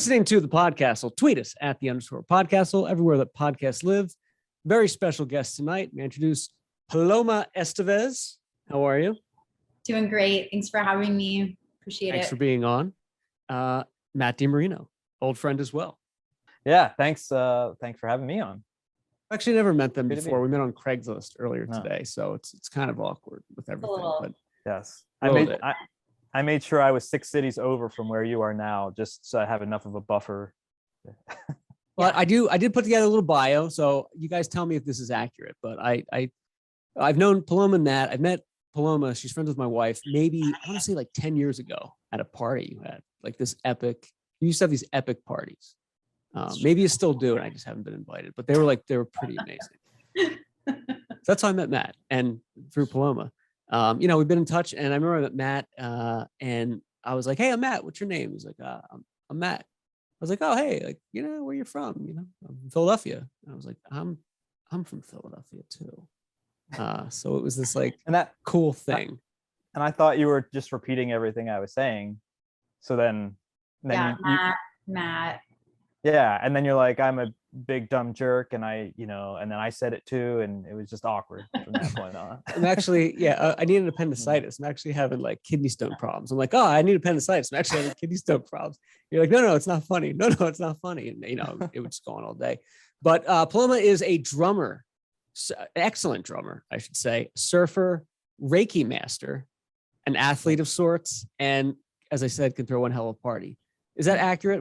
listening to the Podcastle. Tweet us at @the_Podcastle, everywhere that podcasts live. Very special guest tonight. We introduce Paloma Estevez. How are you? Doing great. Thanks for having me. Appreciate it. Thanks for being on. Matt DiMarino, old friend as well. Yeah, thanks for having me on. Actually, never met them before. We met on Craigslist earlier today, so it's kind of awkward with everything. But yes, I made sure I was 6 cities over from where you are now, just so I have enough of a buffer. Well, I did put together a little bio, so you guys tell me if this is accurate. But I've known Paloma and Matt. I've met Paloma. She's friends with my wife. Maybe I want to say like 10 years ago at a party you had, like this epic. You used to have these epic parties. Maybe you still do, and I just haven't been invited. But they were pretty amazing. So that's how I met Matt, and through Paloma. We've been in touch, and I remember I met Matt, and I was like, "Hey, I'm Matt. What's your name?" He's like, "I'm Matt." I was like, "Oh, hey, like, where you're from? I'm from Philadelphia." And I was like, "I'm from Philadelphia too." So it was this like cool thing. And I thought you were just repeating everything I was saying. So then Matt. Yeah, and then you're like, I'm a big dumb jerk, and and then I said it too, and it was just awkward from that point on. I'm actually, I need an appendicitis. I'm actually having like kidney stone problems. I'm like, oh, I need appendicitis. I'm actually having kidney stone problems. You're like, no, it's not funny. No, it's not funny. And it would just go on all day. But Paloma is a drummer, excellent drummer, I should say, surfer, Reiki Master, an athlete of sorts, and as I said, can throw one hell of a party. Is that accurate?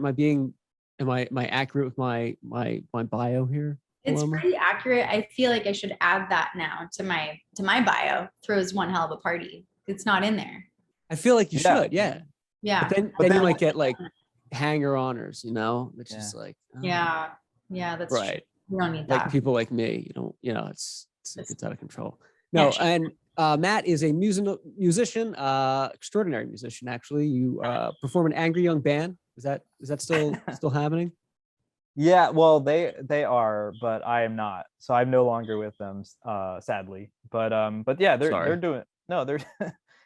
Am I accurate with my bio here? It's pretty accurate. I feel like I should add that now to my bio. Throws one hell of a party. It's not in there. I feel like you should. Yeah. But then you might get like hanger honors, It's just like yeah, that's right. True. We don't need that. Like people like me, it gets out of control. No, and Matt is a musician, extraordinary musician. Actually, you perform an Angry Young Band. Is that still happening? Yeah, well, they are, but I am not. So I'm no longer with them, sadly. But yeah, they're doing they're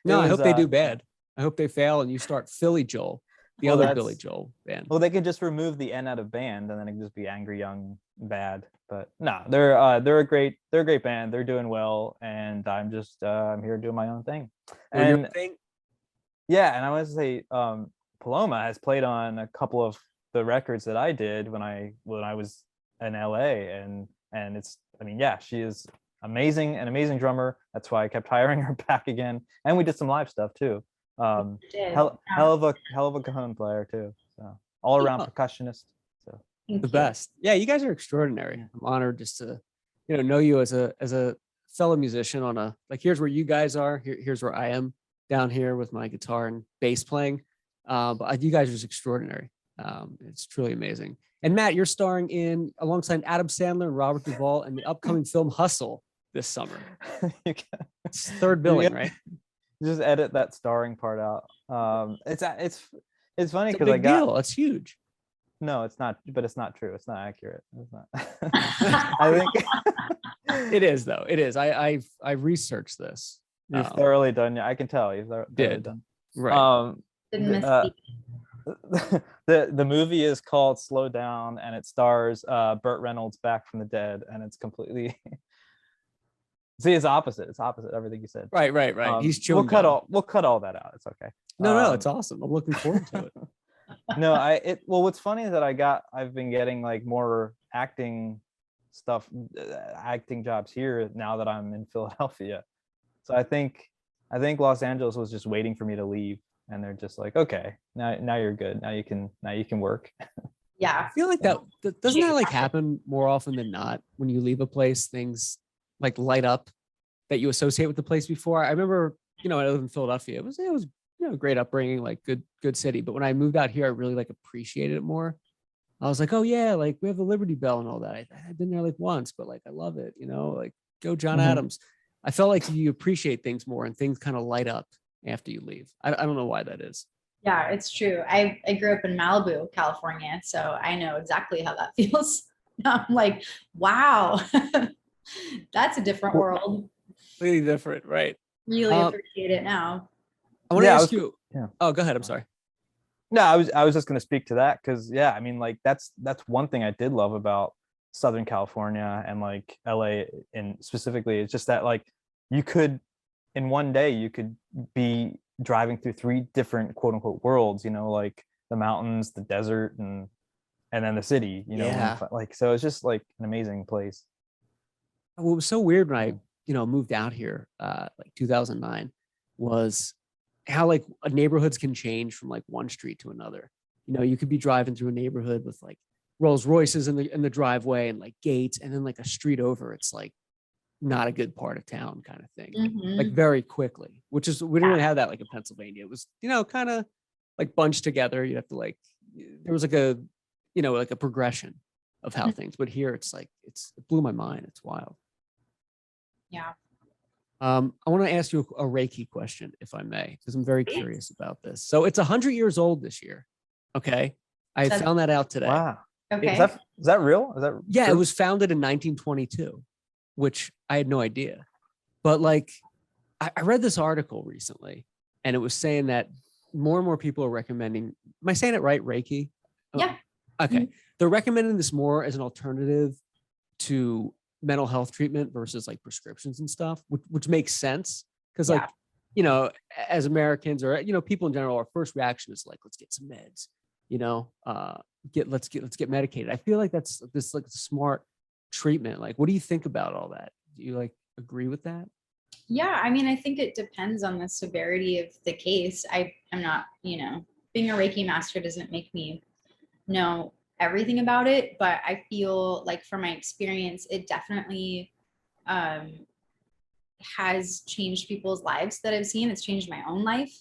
no. I hope they do bad. I hope they fail and you start Philly Joel, the other Billy Joel band. Well, they could just remove the N out of band, and then it could just be Angry Young Bad. But no, they're a great band. They're doing well, and I'm just I'm here doing my own thing. And yeah, and I want to say Paloma has played on a couple of the records that I did when I was in LA, and she is an amazing drummer. That's why I kept hiring her back again, and we did some live stuff too. Hell of a cajon player too. So all around percussionist. So the best. Yeah, you guys are extraordinary. I'm honored just to know you as a fellow musician on a here's where you guys are. Here's where I am down here with my guitar and bass playing. But you guys are just extraordinary. It's truly amazing. And Matt, you're starring alongside Adam Sandler and Robert Duvall in the upcoming film Hustle this summer. It's third billing, right? Just edit that starring part out. It's funny because I got deal. It's huge. No, it's not. But it's not true. It's not accurate. It's not. I think it is though. It is. I researched this. You've thoroughly done. I can tell you've thoroughly done. Right. The movie is called Slow Down, and it stars Burt Reynolds back from the dead, and it's completely see, it's opposite everything you said. Right. He's chewing. We'll cut all that out. It's okay. No, it's awesome. I'm looking forward to it. What's funny is that I've been getting like more acting stuff, acting jobs here now that I'm in Philadelphia. So I think Los Angeles was just waiting for me to leave. And they're just like, okay, now you're good. Now you can work. Yeah. I feel like that doesn't that like happen more often than not when you leave a place, things like light up that you associate with the place before. I remember, I lived in Philadelphia. It was great upbringing, like good city. But when I moved out here, I really like appreciated it more. I was like, oh yeah, like we have the Liberty Bell and all that. I've been there like once, but like I love it, like go John Adams. I felt like you appreciate things more and things kind of light up after you leave. I don't know why that is. Yeah, it's true. I grew up in Malibu, California, so I know exactly how that feels. I'm like, wow, that's a different world. Completely different, right? Really appreciate it now. I want to ask you. Yeah. Oh, go ahead. I'm sorry. No, I was just going to speak to that because yeah, I mean, like that's one thing I did love about Southern California and like LA, and specifically, it's just that like you could in one day you could be driving through three different quote unquote worlds, you know, like the mountains, the desert, and then the city, you know, Yeah. like so it's just like an amazing place. What was so weird when I, moved out here, like 2009, was how like neighborhoods can change from like one street to another. You could be driving through a neighborhood with like Rolls Royces in the driveway and like gates, and then like a street over, it's like not a good part of town kind of thing. Like Mhm. very quickly, which is we didn't Yeah. really have that like in Pennsylvania. It was, kind of like bunched together. You have to like there was like a, like a progression of how things. But here it's like it blew my mind. It's wild. Yeah. I want to ask you a Reiki question, if I may, because I'm very Please. curious about this. So it's 100 years old this year. Okay. I That's- found that out today. Wow. Okay. Is that real? Is that Yeah, it true? was founded in 1922, which I had no idea. But like, I read this article recently, and it was saying that more and more people are recommending. Am I saying it right? Reiki? Oh, Yeah. okay. Mhm. They're recommending this more as an alternative to mental health treatment versus like prescriptions and stuff, which makes sense because like, as Americans or, people in general, our first reaction is like, let's get some meds, let's get medicated. I feel like that's this like smart treatment. Like, what do you think about all that? Do you like agree with that? Yeah, I mean, I think it depends on the severity of the case. I'm not, being a Reiki master doesn't make me know everything about it, but I feel like from my experience, it definitely has changed people's lives that I've seen. It's changed my own life.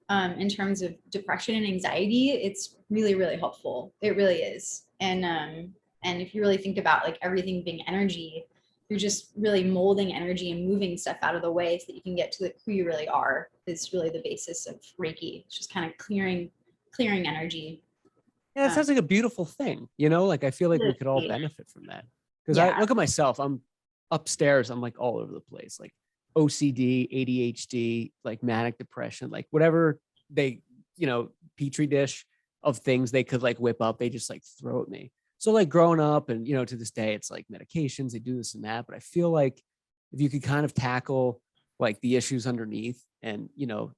In terms of depression and anxiety, it's really, really helpful. It really is. And if you really think about like everything being energy, you're just really molding energy and moving stuff out of the way so that you can get to who you really are is really the basis of Reiki. It's just kind of clearing energy. Yeah, it sounds like a beautiful thing, like I feel like we could all benefit from that. Because I Yeah. look at myself, I'm upstairs, I'm like all over the place, like OCD, ADHD, like manic depression, like whatever they, petri dish of things they could like whip up, they just like throw at me. So like growing up and, to this day, it's like medications, they do this and that. But I feel like if you could kind of tackle like the issues underneath and,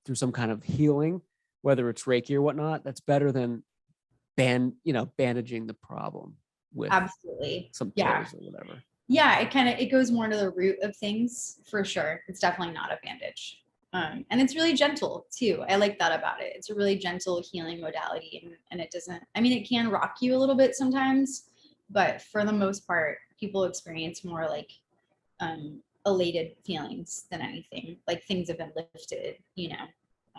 through some kind of healing, whether it's Reiki or whatnot, that's better than bandaging the problem with Absolutely. some Yeah. pills or whatever. Yeah, it goes more to the root of things for sure. It's definitely not a bandage. And it's really gentle too. I like that about it. It's a really gentle healing modality, and it doesn't, I mean, it can rock you a little bit sometimes, but for the most part, people experience more like elated feelings than anything. Like things have been lifted,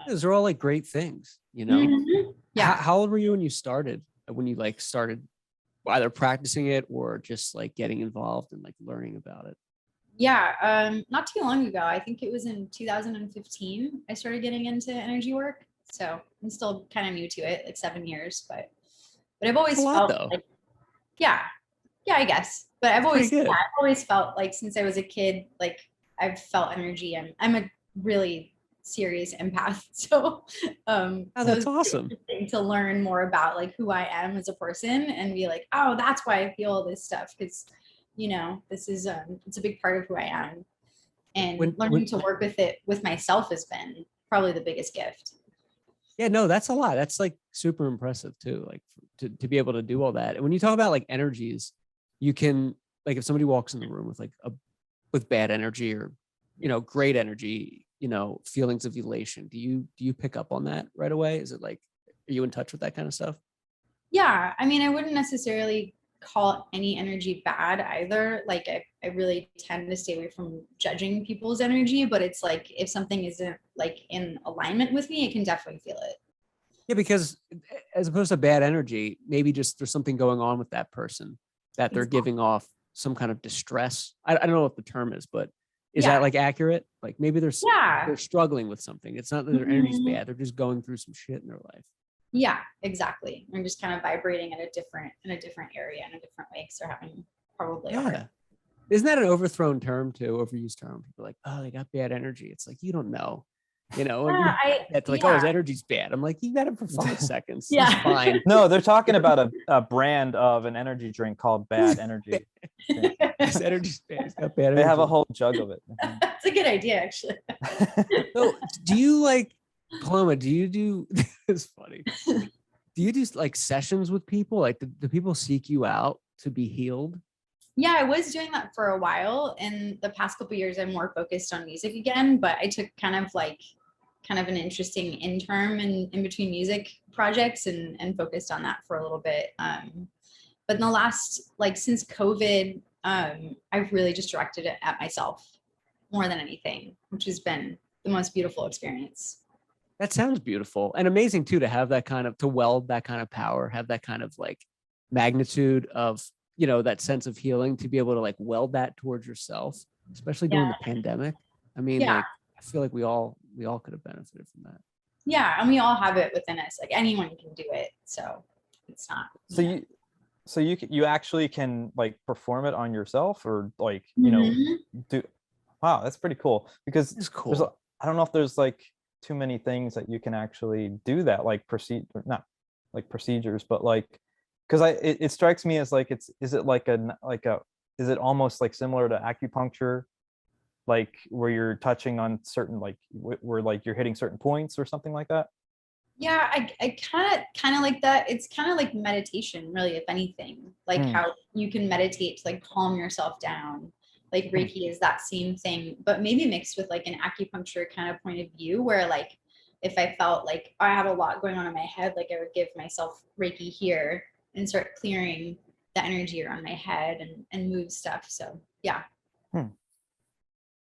Those are all like great things, Mhm. Yeah. How old were you when you started? When you like started either practicing it or just like getting involved and like learning about it? Yeah, not too long ago. I think it was in 2015. I started getting into energy work. So I'm still kind of new to it, like 7 years, but I've always That's a lot, felt though. like, yeah, I guess. But I've That's pretty good. I've always felt like since I was a kid, like I've felt energy. I'm a really serious empath. So, Oh, so that's it's awesome. interesting to learn more about like who I am as a person and be like, oh, that's why I feel all this stuff. Cause this is, it's a big part of who I am. And learning to work with it with myself has been probably the biggest gift. Yeah, no, that's a lot. That's like super impressive too. Like to be able to do all that. And when you talk about like energies, you can like if somebody walks in the room with like with bad energy or great energy, feelings of elation. Do you pick up on that right away? Is it like are you in touch with that kind of stuff? Yeah, I mean, I wouldn't necessarily call any energy bad either. Like I really tend to stay away from judging people's energy, but it's like if something isn't like in alignment with me, I can definitely feel it. Yeah, because as opposed to bad energy, maybe just there's something going on with that person that they're giving off some kind of distress. I don't know what the term is, but is that like accurate? Like maybe they're struggling with something. It's not that their energy's bad. They're just going through some shit in their life. Yeah, exactly. I'm just kind of vibrating in a different area in a different way because they're having probably a hard. Isn't that an overthrown term too? Overused term. People are like, oh, they got bad energy. It's like you don't know. You know, Yeah, that's like, oh, his energy's bad. I'm like, you got him for 5 seconds. Yeah. He's fine. No, they're talking about a brand of an energy drink called Bad Energy. His energy's bad. He's got bad energy. They have a whole jug of it. That's a good idea, actually. So do you like, Paloma, do you do, it's funny. Do you do like sessions with people? Like, do people seek you out to be healed? Yeah, I was doing that for a while. In the past couple of years, I'm more focused on music again, but I took kind of an interesting interim in between music projects and focused on that for a little bit. But in the last, like since COVID, I've really just directed it at myself more than anything, which has been the most beautiful experience. That sounds beautiful and amazing too, to have that kind of, to weld that kind of power, have that kind of like magnitude of, you know, that sense of healing, to be able to like weld that towards yourself, especially during the pandemic. I mean, like, I feel like we all could have benefited from that. Yeah. And we all have it within us. Like anyone can do it. So it's not. So you actually can like perform it on yourself, or like, you know, do, wow, that's pretty cool, because It's cool. I don't know if there's like too many things that you can actually do that, like not like procedures, but like, because it strikes me as like, is it almost like similar to acupuncture, like where you're touching on certain, like where like you're hitting certain points or something like that? Yeah, I kind of like that. It's kind of like meditation, really, if anything, like how you can meditate to like calm yourself down. Like Reiki is that same thing, but maybe mixed with like an acupuncture kind of point of view, where like if I felt like I have a lot going on in my head, like I would give myself Reiki here and start clearing the energy around my head and move stuff. So yeah.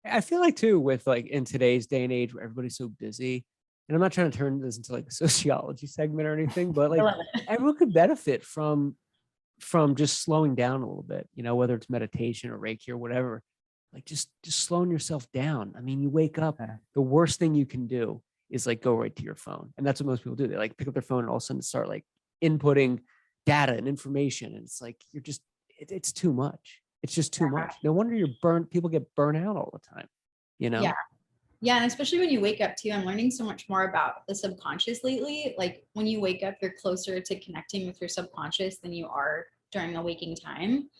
I feel like too, with like in today's day and age where everybody's so busy, and I'm not trying to turn this into like a sociology segment or anything, but like everyone could benefit from just slowing down a little bit, you know, whether it's meditation or Reiki or whatever, like just slowing yourself down. I mean, you wake up, the worst thing you can do is like go right to your phone. And that's what most people do. They like pick up their phone and all of a sudden start like inputting data and information. And it's like, you're just, it's too much. It's just too much. No wonder people get burnt out all the time, you know? Yeah. Yeah. And especially when you wake up too, I'm learning so much more about the subconscious lately. Like when you wake up, you're closer to connecting with your subconscious than you are during the waking time.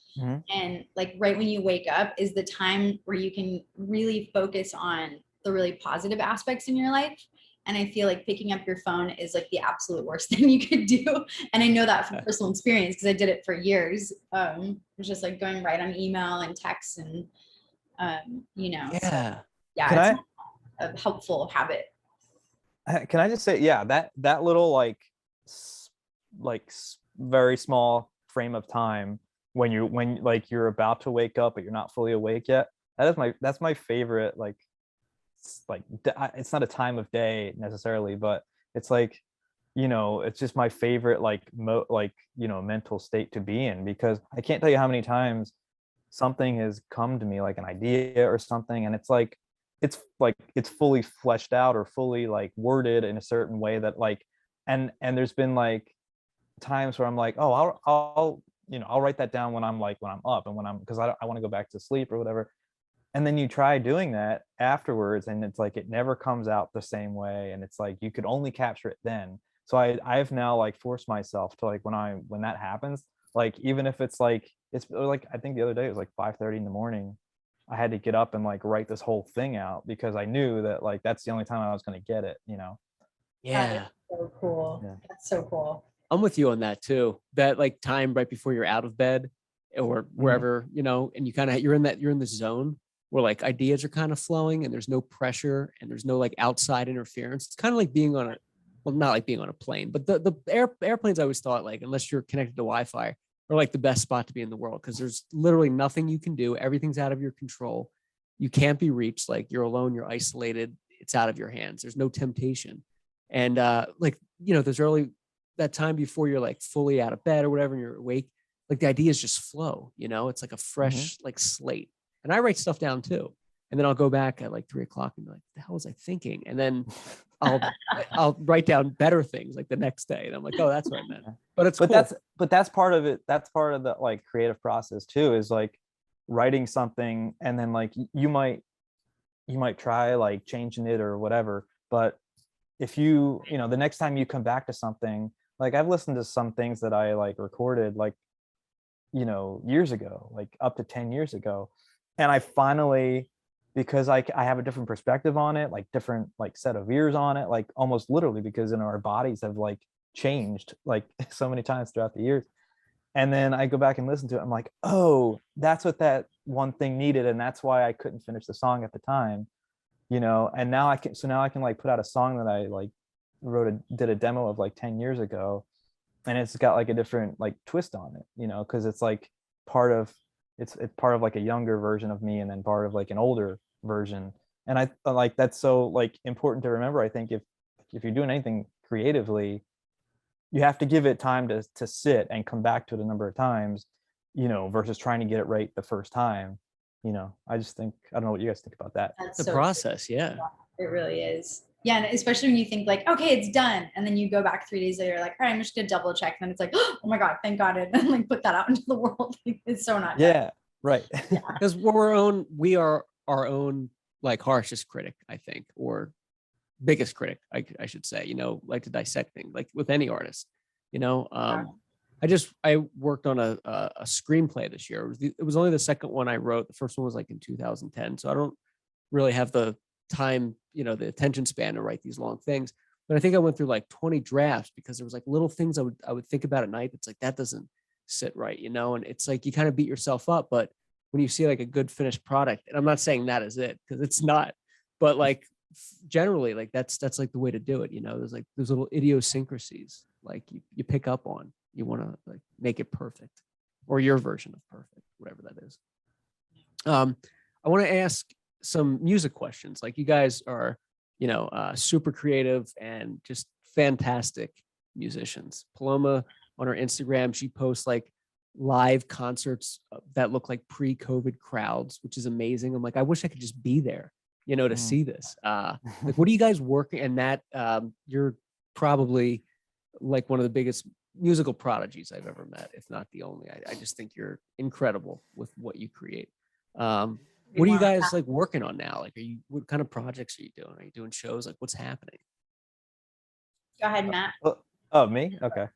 And like right when you wake up is the time where you can really focus on the really positive aspects in your life. And I feel like picking up your phone is like the absolute worst thing you could do. And I know that from personal experience because I did it for years. It was just like going right on email and text and, you know, Yeah. So, yeah, it's a helpful habit. Can I just say, yeah, that little like very small frame of time when like you're about to wake up but you're not fully awake yet, that's my favorite, like it's not a time of day necessarily, but it's like, you know, it's just my favorite like you know, mental state to be in, because I can't tell you how many times something has come to me, like an idea or something, and it's fully fleshed out or fully like worded in a certain way that like, and there's been like times where I'm like, oh, I'll you know, I'll write that down when I'm up and because I want to go back to sleep or whatever. And then you try doing that afterwards and it's like it never comes out the same way, and it's like you could only capture it then. So I've now like forced myself to like when that happens, like even if it's like I think the other day it was like 5:30 in the morning, I had to get up and like write this whole thing out because I knew that like that's the only time I was going to get it, you know. Yeah. So cool. Yeah. That's so cool. I'm with you on that too. That like time right before you're out of bed or wherever, you know, and you're in the zone where like ideas are kind of flowing and there's no pressure and there's no like outside interference. It's kind of like being on not like being on a plane, but the airplanes I always thought, like, unless you're connected to Wi-Fi, are like the best spot to be in the world, because there's literally nothing you can do. Everything's out of your control. You can't be reached. Like, you're alone, you're isolated. It's out of your hands. There's no temptation. And like, you know, there's that time before you're like fully out of bed or whatever, and you're awake, like the ideas just flow, you know, it's like a fresh like slate. And I write stuff down too. And then I'll go back at like 3:00 and be like, the hell was I thinking? And then I'll write down better things like the next day. And I'm like, oh, that's what I meant. But it's cool. That's part of it. That's part of the like creative process too, is like writing something and then like you might try like changing it or whatever, But if you know, the next time you come back to something, like I've listened to some things that I like recorded like, you know, years ago, like up to 10 years ago. And I finally, because I have a different perspective on it, like different like set of ears on it, like almost literally, because in our bodies have like changed like so many times throughout the years. And then I go back and listen to it. I'm like, oh, that's what that one thing needed. And that's why I couldn't finish the song at the time, you know. And now I can, so now I can like put out a song that I like did a demo of like 10 years ago, and it's got like a different like twist on it, you know, because it's like part of, it's part of like a younger version of me, and then part of like an older version. And I like, that's so like important to remember. I think if you're doing anything creatively, you have to give it time to sit and come back to it a number of times, you know, versus trying to get it right the first time. You know, I just think, I don't know what you guys think about that. That's The so process, yeah. It really is. Yeah, and especially when you think like, okay, it's done, and then you go back 3 days later, like, all right, I'm just gonna double check. And then it's like, oh my god, thank God, and like put that out into the world. It's so not done. Yeah, right. Because we are our own like harshest critic, I think, or biggest critic, I should say, you know, like to dissect things like with any artist, you know. I worked on a screenplay this year. It was only the second one I wrote. The first one was like in 2010. So I don't really have the time, you know, the attention span to write these long things. But I think I went through like 20 drafts because there was like little things I would think about at night. It's like, that doesn't sit right, you know? And it's like, you kind of beat yourself up. But when you see like a good finished product, and I'm not saying that is it, because it's not, but like generally like that's like the way to do it. You know, there's like those little idiosyncrasies like you pick up on. You want to like make it perfect, or your version of perfect, whatever that is. I want to ask some music questions. Like, you guys are, you know, super creative and just fantastic musicians. Paloma, on her Instagram, she posts like live concerts that look like pre-COVID crowds, which is amazing. I'm like, I wish I could just be there, you know, to see this. Like, what are you guys working? And Matt, you're probably like one of the biggest musical prodigies I've ever met, if not the only. I just think you're incredible with what you create. What are you guys like working on now? Like, what kind of projects are you doing? Are you doing shows? Like, what's happening? Go ahead, Matt. Oh, me? Okay.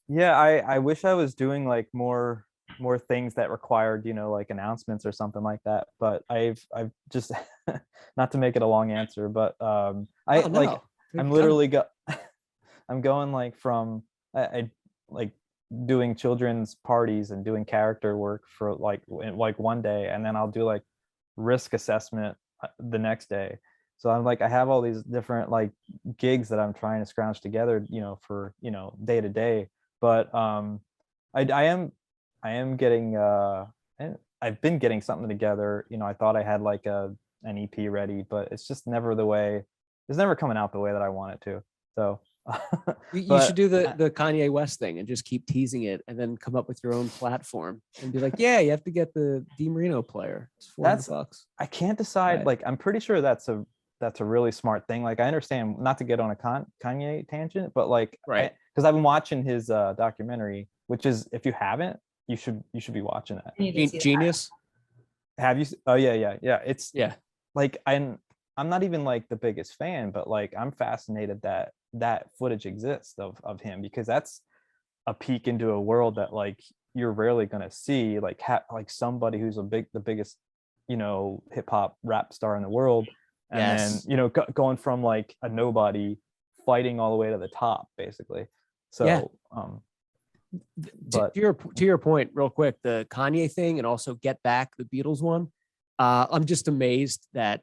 Yeah, I wish I was doing like more things that required, you know, like announcements or something like that. But I've just not to make it a long answer, but I'm literally I'm going like from I like doing children's parties and doing character work for like one day, and then I'll do like risk assessment the next day. So I'm like, I have all these different like gigs that I'm trying to scrounge together, you know, for, you know, day to day. But I am getting I've been getting something together. You know, I thought I had like an EP ready, but it's just never the way, it's never coming out the way that I want it to. So you should do the Kanye West thing and just keep teasing it, and then come up with your own platform and be like, yeah, you have to get the DiMarino player. It's $400. I can't decide. Right. Like, I'm pretty sure that's a really smart thing. Like, I understand, not to get on a Kanye tangent, but like, right, because I've been watching his documentary, which is, if you haven't, you should be watching that. Genius. Have you? Oh yeah. It's like, I'm not even like the biggest fan, but like, I'm fascinated that footage exists of him, because that's a peek into a world that like you're rarely going to see, like like somebody who's the biggest, you know, hip hop rap star in the world, and then, you know, going from like a nobody fighting all the way to the top, basically. So but to your point, real quick, the Kanye thing, and also Get Back, the Beatles one, I'm just amazed that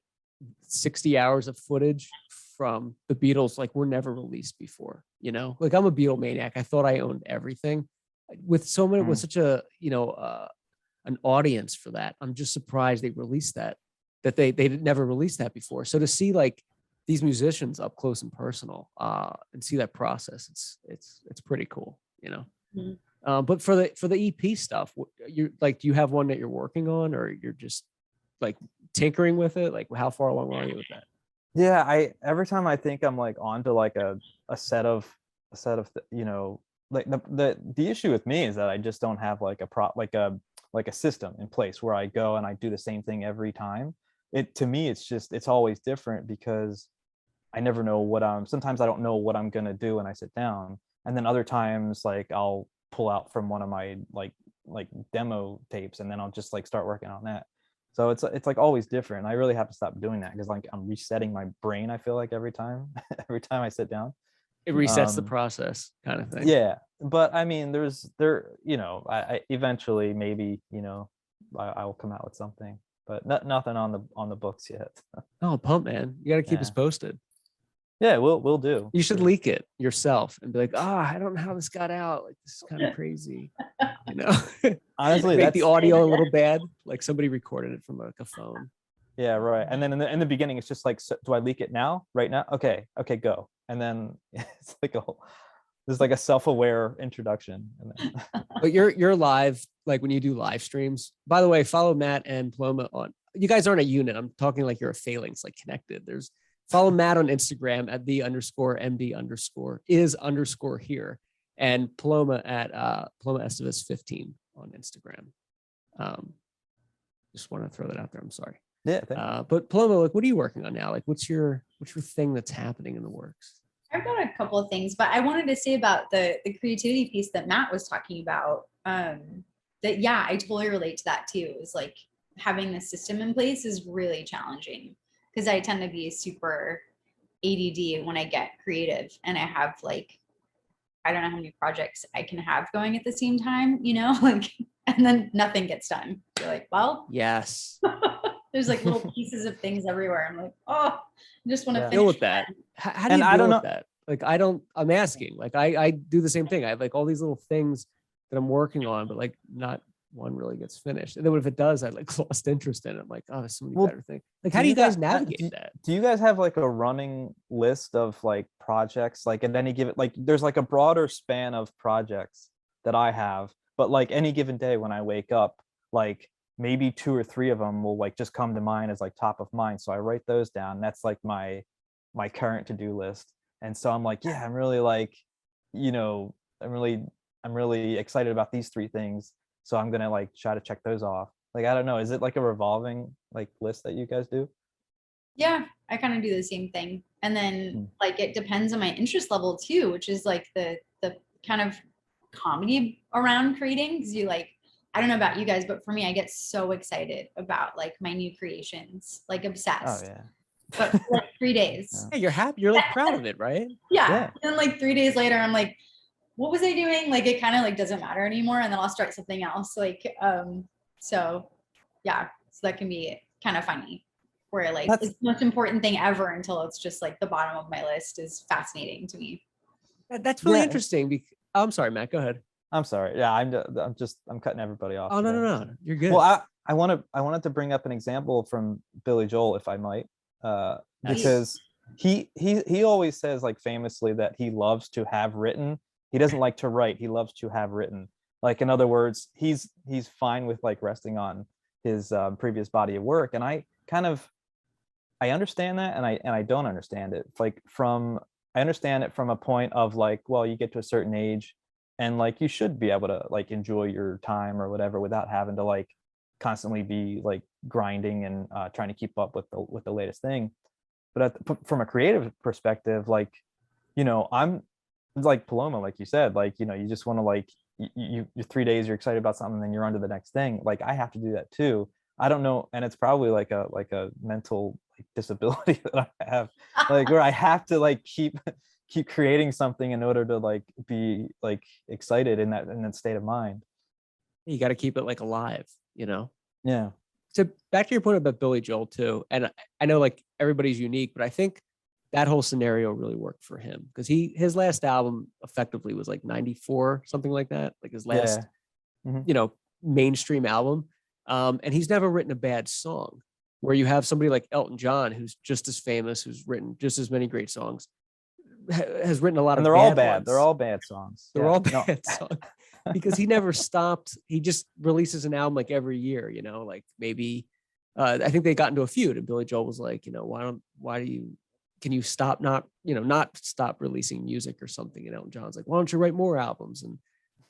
60 hours of footage from the Beatles like were never released before. You know, like, I'm a Beatle maniac. I thought I owned everything with so many, with such a, you know, an audience for that. I'm just surprised they released that they never released that before. So to see like these musicians up close and personal, and see that process, it's pretty cool, you know. But for the EP stuff, you like, do you have one that you're working on, or you're just like tinkering with it? Like, how far along are you with that? Yeah, every time I think I'm like onto like a set of you know, like the issue with me is that I just don't have like a system in place where I go and I do the same thing every time. To me, it's always different, because I never know sometimes I don't know what I'm gonna do when I sit down. And then other times, like I'll pull out from one of my like demo tapes, and then I'll just like start working on that. So it's like always different. I really have to stop doing that because like I'm resetting my brain, I feel like every time every time I sit down. It resets the process kind of thing. Yeah, but I mean, I eventually maybe, I will come out with something, but nothing on the books yet. Oh, pump, man. You got to keep us posted. Yeah, we'll do. You should leak it yourself and be like, I don't know how this got out. Like, this is kind of crazy. Honestly, make the audio a little bad. Like somebody recorded it from like a phone. Yeah, right. And then in the beginning, it's just like, so, do I leak it now? Right now? Okay, go. And then it's like there's like a self-aware introduction. And then... But you're live, like when you do live streams. By the way, follow Matt and Paloma on. You guys aren't a unit. I'm talking like you're a phalanx, like connected. Follow Matt on Instagram at _MD_is_here, and Paloma at Paloma Estevez 15 on Instagram. Just want to throw that out there. I'm sorry. Yeah. But Paloma, like, what are you working on now? Like, what's your thing that's happening in the works? I've got a couple of things, but I wanted to say about the creativity piece that Matt was talking about. That I totally relate to that too. Is like having the system in place is really challenging because I tend to be super ADD when I get creative, and I have like, I don't know how many projects I can have going at the same time, like, and then nothing gets done. You're like, well, yes. There's like little pieces of things everywhere. I'm like, I just want to finish deal with that. How do you deal with that? Like, I'm asking, like, I do the same thing. I have like all these little things that I'm working on, but like not one really gets finished. And then if it does, I like lost interest in it. I'm like, there's so many better things. Like, how do you guys navigate that? Do you guys have like a running list of like projects? Like at any given, like there's like a broader span of projects that I have, but like any given day when I wake up, like maybe 2 or 3 of them will like just come to mind as like top of mind. So I write those down. That's like my current to-do list. And so I'm like, I'm really like, I'm really excited about these 3 things. So I'm going to like try to check those off. Like, I don't know. Is it like a revolving like list that you guys do? Yeah, I kind of do the same thing. And then like, it depends on my interest level too, which is like the kind of comedy around creating. Cause you like, I don't know about you guys, but for me, I get so excited about like my new creations, like obsessed. Oh yeah. But for like 3 days. Yeah, you're happy. You're like proud of it, right? Yeah. And then like 3 days later, I'm like, what was I doing? Like, it kind of like doesn't matter anymore. And then I'll start something else. Like, so that can be kind of funny where like it's the most important thing ever until it's just like the bottom of my list is fascinating to me. That's really interesting. I'm sorry, Matt, go ahead. I'm sorry. Yeah, I'm cutting everybody off. Oh, no. You're good. Well, I wanted to bring up an example from Billy Joel, if I might, because he always says like famously that he loves to have written. He doesn't like to write. He loves to have written. Like, in other words, he's fine with like resting on his previous body of work. And I understand that, and I don't understand it. Like I understand it from a point of like, well, you get to a certain age, and like you should be able to like enjoy your time or whatever without having to like constantly be like grinding and trying to keep up with the latest thing. But from a creative perspective, like, I'm like Paloma, like you said, like, you just want to like, you're 3 days, you're excited about something, and then you're on to the next thing. Like, I have to do that too. I don't know. And it's probably like a mental like disability that I have, like where I have to like keep creating something in order to like be like excited in that state of mind. You got to keep it like alive, Yeah. So back to your point about Billy Joel too. And I know like everybody's unique, but I think that whole scenario really worked for him because his last album effectively was like 94, something like that. Like his last, mainstream album. And he's never written a bad song. Where you have somebody like Elton John, who's just as famous, who's written just as many great songs, has written a lot of they're bad all bad. ones. They're all bad songs. They're all bad songs because he never stopped. He just releases an album like every year, like maybe, I think they got into a feud and Billy Joel was like, can you stop not stop releasing music or something? And Elton John's like, why don't you write more albums? And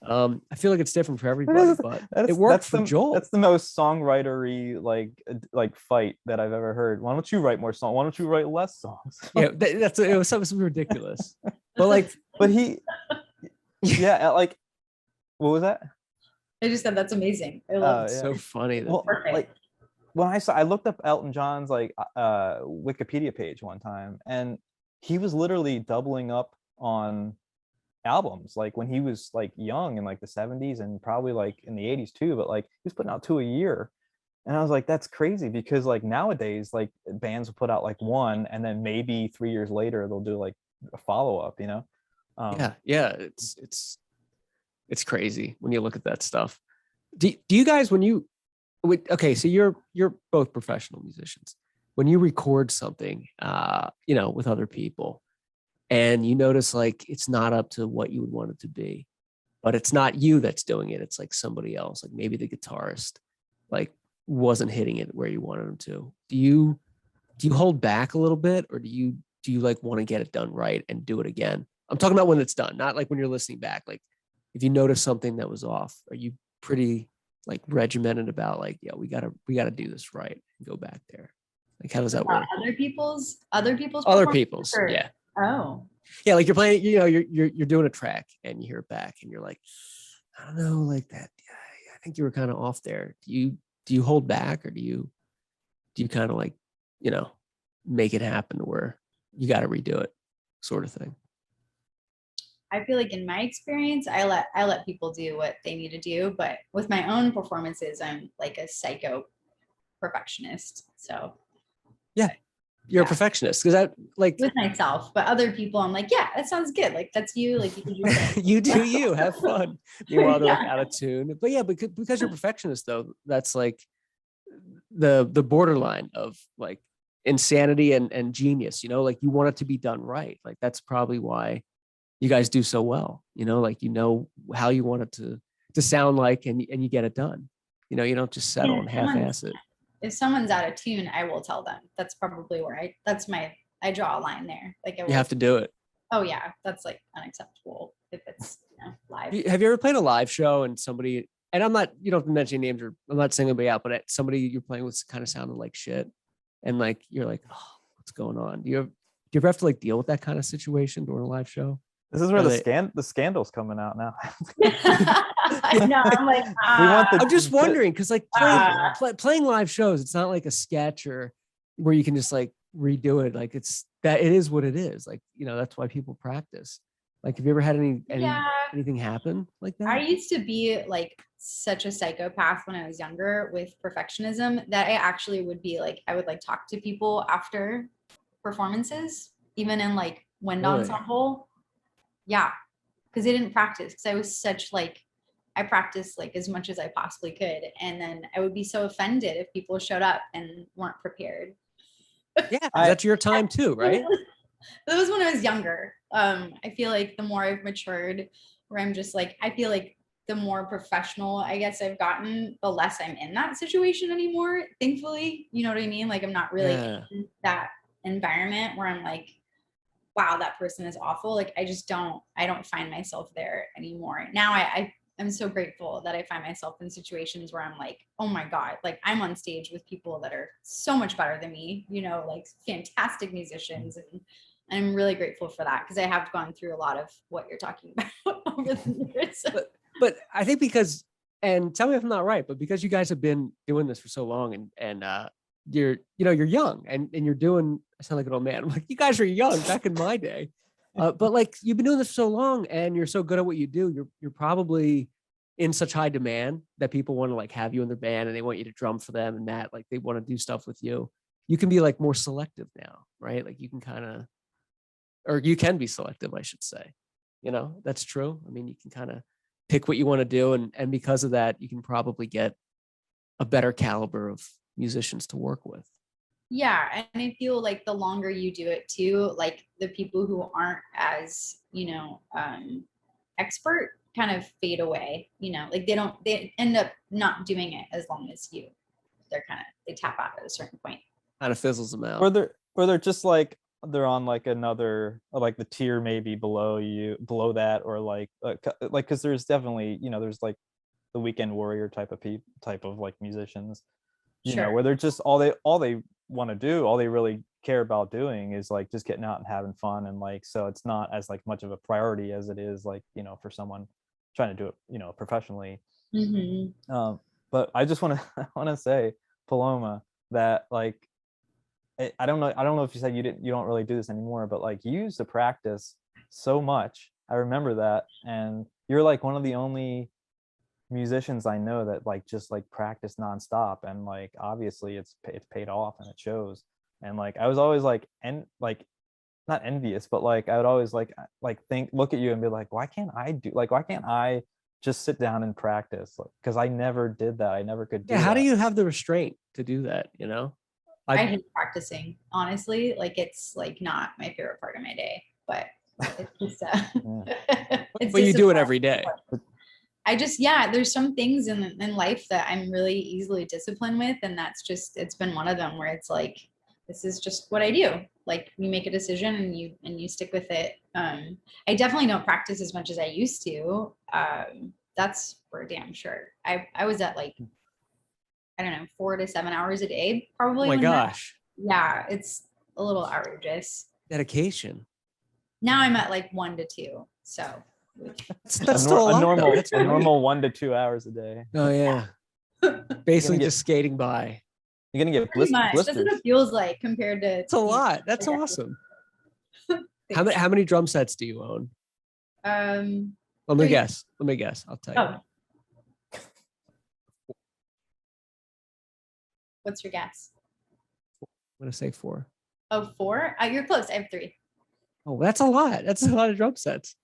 I feel like it's different for everybody, but it worked for Joel. That's the most songwritery like fight that I've ever heard. Why don't you write more songs? Why don't you write less songs? Yeah, it was something ridiculous. But yeah, like, what was that? I just said that's amazing. I love it. It's so funny. Well, like when I looked up Elton John's like Wikipedia page one time, and he was literally doubling up on albums like when he was like young in like the 70s and probably like in the 80s too, but like he was putting out 2 a year. And I was like, that's crazy, because like nowadays like bands will put out like one and then maybe 3 years later they'll do like a follow-up, you know. Yeah, it's crazy when you look at that stuff. Do you guys, okay, so you're both professional musicians, when you record something with other people, and you notice like it's not up to what you would want it to be, but it's not you that's doing it, it's like somebody else, like maybe the guitarist like wasn't hitting it where you wanted him to. Do you hold back a little bit, or do you like want to get it done right and do it again? I'm talking about when it's done, not like when you're listening back. Like if you notice something that was off, are you pretty like regimented about like, yeah, we gotta do this right and go back there? Like how does that work? Other people's Yeah. Oh. Yeah, like you're playing, you're doing a track and you hear it back and you're like, I don't know, like that. Yeah, I think you were kind of off there. Do you hold back, or do you kind of like, make it happen to where you got to redo it, sort of thing? I feel like in my experience, I let people do what they need to do, but with my own performances, I'm like a psycho perfectionist. So yeah. You're a perfectionist, because that like with myself, but other people, I'm like, yeah, that sounds good. Like that's you. Like you can do that. you do you have fun. Meanwhile, they're like out of tune. But yeah, because you're a perfectionist, though, that's like the borderline of like insanity and genius. Like you want it to be done right. Like that's probably why you guys do so well. Like how you want it to sound like, and you get it done. You don't just settle and half-ass it. If someone's out of tune, I will tell them. That's probably where I draw a line there. Like you have to do it. Oh yeah, that's like unacceptable if it's live. Have you ever played a live show and somebody, and you don't have to mention names, or I'm not singling anybody out, but somebody you're playing with kind of sounded like shit, and like you're like, oh, what's going on? Do you ever have to like deal with that kind of situation during a live show? This is where the scandal's coming out now. I know. I'm like, I'm just wondering, because like playing live shows, it's not like a sketch or where you can just like redo it. Like it is what it is. Like, that's why people practice. Like, have you ever had anything happen like that? I used to be like such a psychopath when I was younger with perfectionism that I actually would be like, I would like talk to people after performances, even in like wind ensemble. Yeah, because I didn't practice, because I was such like, I practiced like as much as I possibly could, and then I would be so offended if people showed up and weren't prepared. Yeah, that's your time too, right? That was when I was younger. I feel like the more I've matured, where I'm just like, I feel like the more professional I guess I've gotten, the less I'm in that situation anymore. Thankfully, you know what I mean? Like I'm not really in that environment where I'm like, wow, that person is awful. Like I don't find myself there anymore. Now I'm so grateful that I find myself in situations where I'm like, oh my God, like I'm on stage with people that are so much better than me, like fantastic musicians. And I'm really grateful for that, because I have gone through a lot of what you're talking about over the years. But I think because, and tell me if I'm not right, but because you guys have been doing this for so long, and you're young and you're doing, I sound like an old man. I'm like, you guys are young back in my day. But like you've been doing this for so long and you're so good at what you do, you're probably in such high demand that people want to like have you in their band and they want you to drum for them, and that like they want to do stuff with you. You can be like more selective now, right? Like you can be selective, I should say. That's true. I mean, you can kind of pick what you want to do, and because of that, you can probably get a better caliber of musicians to work with. Yeah, and I feel like the longer you do it too, like the people who aren't as expert kind of fade away. Like they end up not doing it as long as you. They tap out at a certain point. Kind of fizzles them out. Or they're just like they're on like another, like the tier maybe below that, or like because there's definitely, there's like the weekend warrior type of like musicians, Sure. where they're just all they want to do, all they really care about doing is like just getting out and having fun, and like so it's not as like much of a priority as it is like for someone trying to do it professionally. But I just want to say, Paloma, that like I don't know if you said you don't really do this anymore, but like you used to practice so much. I remember that, and you're like one of the only musicians I know that like just like practice nonstop, and like obviously it's paid off and it shows. And like I was always like not envious, but like I would always like look at you and be like, why can't I just sit down and practice? Because I never did that. I never could do how that. do you have the restraint to do that? I hate practicing, honestly. Like it's like not my favorite part of my day, but it's just but you do it every day. There's some things in life that I'm really easily disciplined with, and it's been one of them where it's like, this is just what I do. Like you make a decision and you stick with it. I definitely don't practice as much as I used to. That's for damn sure. I was at like, I don't know, 4 to 7 hours a day, probably. Oh my gosh. It's a little outrageous. Dedication. Now I'm at like 1 to 2. So that's still a normal 1 to 2 hours a day. Oh yeah. Basically just skating by. You're gonna get blisters. That's what it feels like compared to. It's a lot. That's awesome. How many drum sets do you own? Let me guess. I'll tell you. What's your guess? I'm gonna say 4. Oh, 4? You're close. I have 3. Oh, that's a lot. That's a lot of drum sets.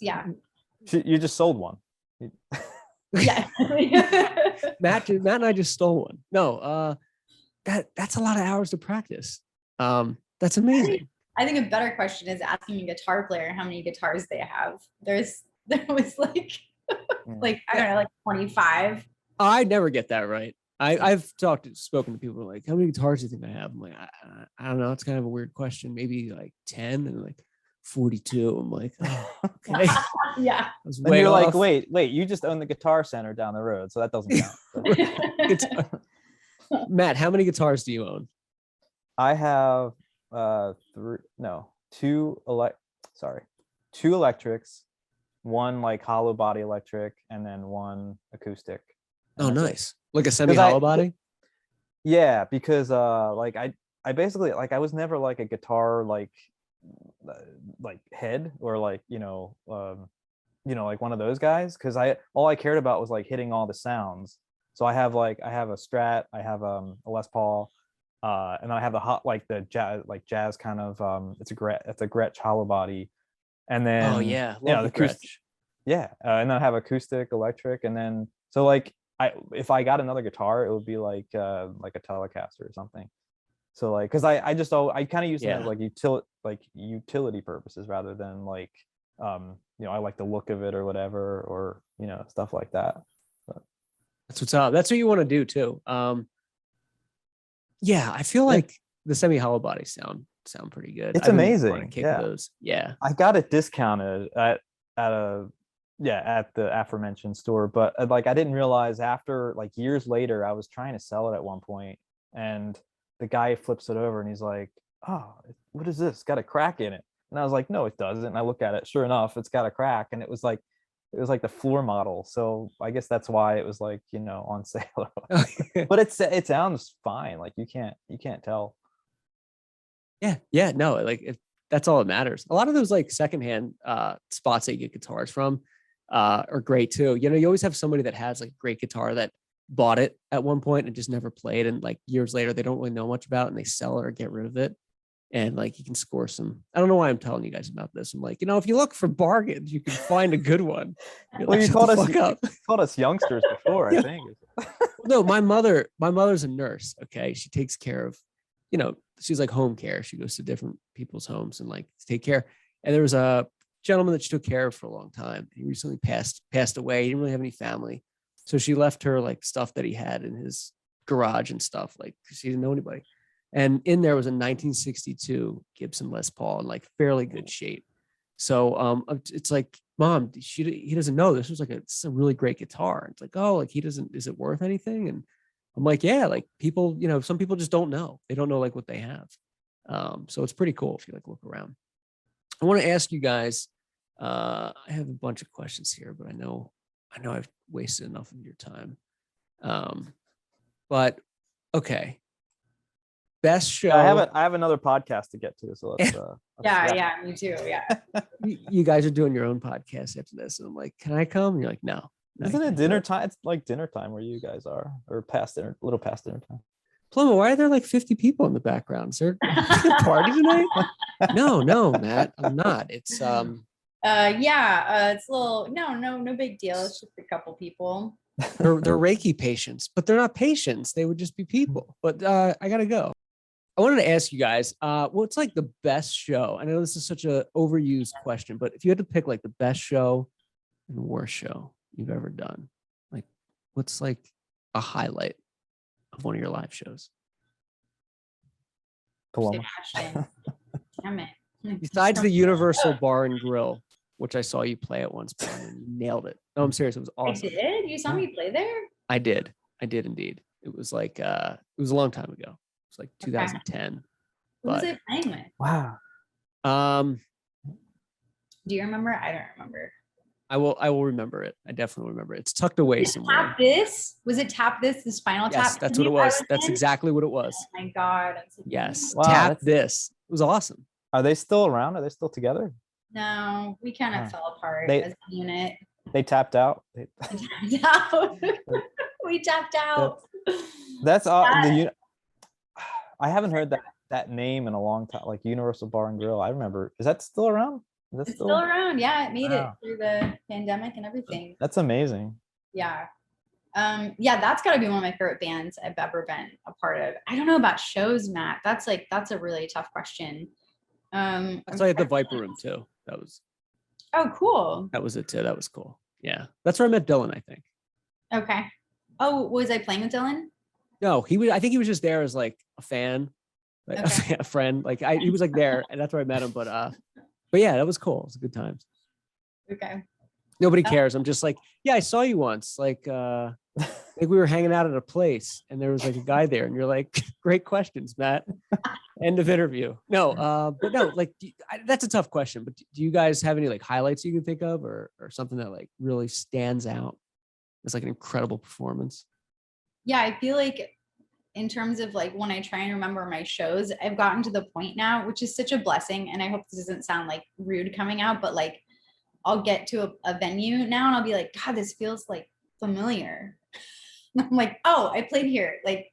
Yeah. You just sold one. Yeah. Matt and I just stole one. No, that's a lot of hours to practice. That's amazing. I think a better question is asking a guitar player how many guitars they have. There was like I don't know, like 25. I never get that right. I've spoken to people who are like, how many guitars do you think I have? I'm like, I don't know. It's kind of a weird question. Maybe like 10, and like 42. I'm like, oh, okay. Yeah. And you're off. Like, wait, you just own the Guitar Center down the road, so that doesn't count. Matt, how many guitars do you own? I have two electrics, one like hollow body electric, and then one acoustic. Oh, nice. Like a semi hollow body? Yeah, because like I basically like I was never like a guitar like head, or like like one of those guys, because all I cared about was like hitting all the sounds. So I have a Strat, I have a Les Paul, and I have the hot like the jazz kind of it's a Gretsch hollow body, and then the acoustic, and then I have acoustic, electric, and then so like if I got another guitar, it would be like a Telecaster or something. So like, because I kind of use them as like utility purposes rather than like I like the look of it or whatever, or stuff like that. But that's what's up. That's what you want to do too. I feel like the semi hollow bodies sound pretty good. It's amazing. Those. Yeah, I got it discounted at the aforementioned store, but like I didn't realize after like years later, I was trying to sell it at one point, and the guy flips it over and he's like, oh, what is this? It's got a crack in it. And I was like, no, it doesn't. And I look at it, sure enough, it's got a crack, and it was like the floor model. So I guess that's why it was like on sale. But it sounds fine. Like you can't tell. No, like that's all that matters. A lot of those like secondhand spots that you get guitars from are great too. You always have somebody that has like a great guitar that bought it at one point and just never played, and like years later they don't really know much about it, and they sell it or get rid of it, and like you can score some. I don't know why I'm telling you guys about this. I'm like, if you look for bargains, you can find a good one. Well, you called us youngsters before. I think. No, my mother's a nurse. Okay, she takes care of, she's like home care. She goes to different people's homes and like take care. And there was a gentleman that she took care of for a long time. He recently passed away. He didn't really have any family, so she left her like stuff that he had in his garage and stuff, like she didn't know anybody. And in there was a 1962 Gibson Les Paul in like fairly good shape. So it's like, Mom, he doesn't know this was like it's a really great guitar. It's like, oh, like he doesn't, is it worth anything? And I'm like, yeah, like people, some people just don't know. They don't know like what they have. So it's pretty cool if you like look around. I want to ask you guys, I have a bunch of questions here, but I know I've wasted enough of your time. But okay. Best show. I have another podcast to get to, so let's yeah, me too. Yeah. You guys are doing your own podcast after this, and I'm like, can I come? And you're like, no. Isn't it dinner time? It's like dinner time where you guys are, or past dinner, a little past dinner time. Paloma, why are there like 50 people in the background? Is there a party tonight? No, Matt, I'm not. It's it's a little no big deal. It's just a couple people. they're Reiki patients, but they're not patients. They would just be people. But I gotta go. I wanted to ask you guys, what's like the best show? I know this is such a overused question, but if you had to pick like the best show and worst show you've ever done, like what's like a highlight of one of your live shows? Paloma. Damn it. Besides the Universal Bar and Grill, which I saw you play at once, and you nailed it. No, I'm serious. It was awesome. I did? You saw me play there? I did indeed. It was like, it was a long time ago. It was like 2010. Who was it playing with? Wow. Do you remember? I don't remember. I will remember it. I definitely remember it. It's tucked away somewhere. Tap This? Was it Tap This? The Spinal Yes, Tap? that's what it was. That's exactly what it was. Oh my God. Yes. Wow, Tap This. It was awesome. Are they still around? Are they still together? No, we kind of fell apart They- as a unit. They tapped out. We tapped out. We tapped out. That's I haven't heard that name in a long time. Like Universal Bar and Grill. I remember. Is that still around? Is that It's still around. Yeah, it made Wow. it through the pandemic and everything. That's amazing. Yeah. Yeah, that's gotta be one of my favorite bands I've ever been a part of. I don't know about shows, Matt. That's a really tough question. I saw you at the Viper Room too. Oh, cool. That was it too. That was cool. Yeah. That's where I met Dylan, I think. Okay. Oh, was I playing with Dylan? No, I think he was just there as like a fan, like Okay. a friend. Like he was like there, and that's where I met him. But yeah, that was cool. It was a good time. Okay. Nobody cares. I'm just like, yeah, I saw you once. Like we were hanging out at a place, and there was like a guy there, and you're like, great questions, Matt. End of interview. No, but no, like that's a tough question. But do you guys have any like highlights you can think of, or something that like really stands out as like an incredible performance? Yeah, I feel like in terms of like when I try and remember my shows, I've gotten to the point now, which is such a blessing. And I hope this doesn't sound like rude coming out, but like I'll get to a venue now and I'll be like, God, this feels like familiar. I'm like, oh, I played here. Like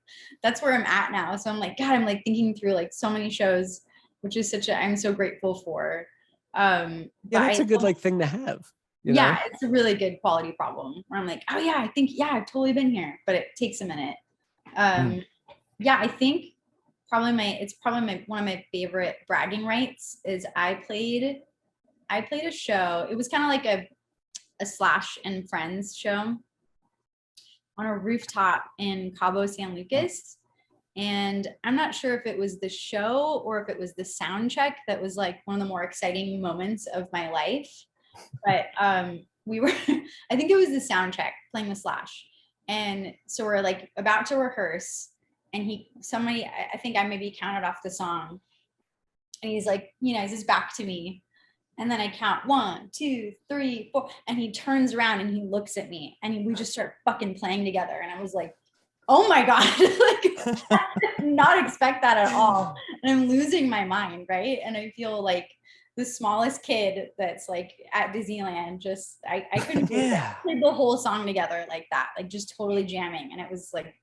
that's where I'm at now. So I'm like, God, I'm like thinking through like so many shows, which is I'm so grateful for. Yeah, that's a good like thing to have. Yeah, it's a really good quality problem where I'm like, oh yeah, I think, yeah, I've totally been here, but it takes a minute. Yeah, I think probably one of my favorite bragging rights is I played a show. It was kind of like a Slash and Friends show on a rooftop in Cabo San Lucas. And I'm not sure if it was the show or if it was the sound check that was like one of the more exciting moments of my life. But we were, I think it was the sound check playing the Slash. And so we're like about to rehearse and I think I maybe counted off the song and he's like, is his back to me. And then I count 1, 2, 3, 4, and he turns around and he looks at me and we just start fucking playing together. And I was like, oh my God, like I did not expect that at all. And I'm losing my mind, right? And I feel like the smallest kid that's like at Disneyland, just I couldn't believe it. Played the whole song together like that, like just totally jamming. And it was like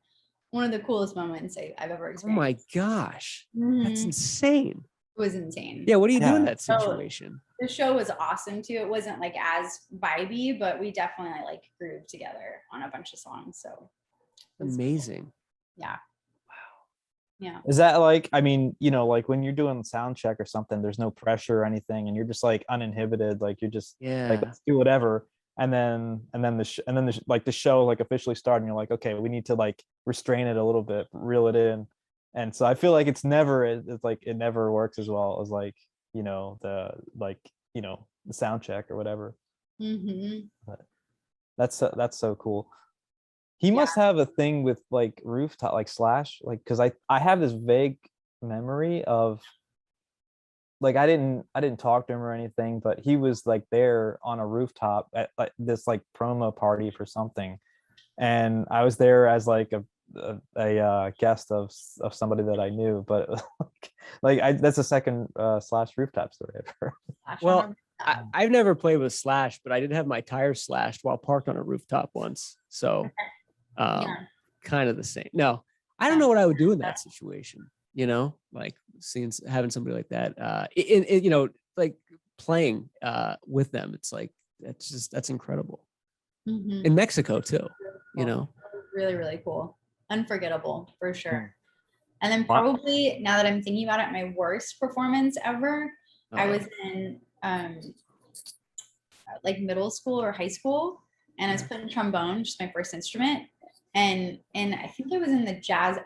one of the coolest moments I've ever experienced. Oh my gosh. Mhm. That's insane. It was insane. Yeah, what do you do in that situation? The show was awesome too. It wasn't like as vibey, but we definitely like grooved together on a bunch of songs. So amazing. Cool. Yeah. Yeah. Is that like, I mean, like when you're doing sound check or something, there's no pressure or anything, and you're just like uninhibited, like you're just like, let's do whatever. And then the show like officially started, and you're like, okay, we need to like restrain it a little bit, reel it in. And so I feel like it's like it never works as well as like, the sound check or whatever. But that's so cool. He must have a thing with like rooftop, like Slash, like, because I have this vague memory of like I didn't talk to him or anything, but he was like there on a rooftop at like this like promo party for something, and I was there as like a guest of somebody that I knew, but that's the second Slash rooftop story I've heard. Well, I've never played with Slash, but I did have my tires slashed while parked on a rooftop once. So kind of the same. No, I don't know what I would do in that situation, like having somebody like that like playing with them. It's like that's incredible. In Mexico too, really, really cool. Unforgettable for sure. And then probably now that I'm thinking about it, my worst performance ever, I was in like middle school or high school, and I was playing trombone, just my first instrument. And I think I was in the jazz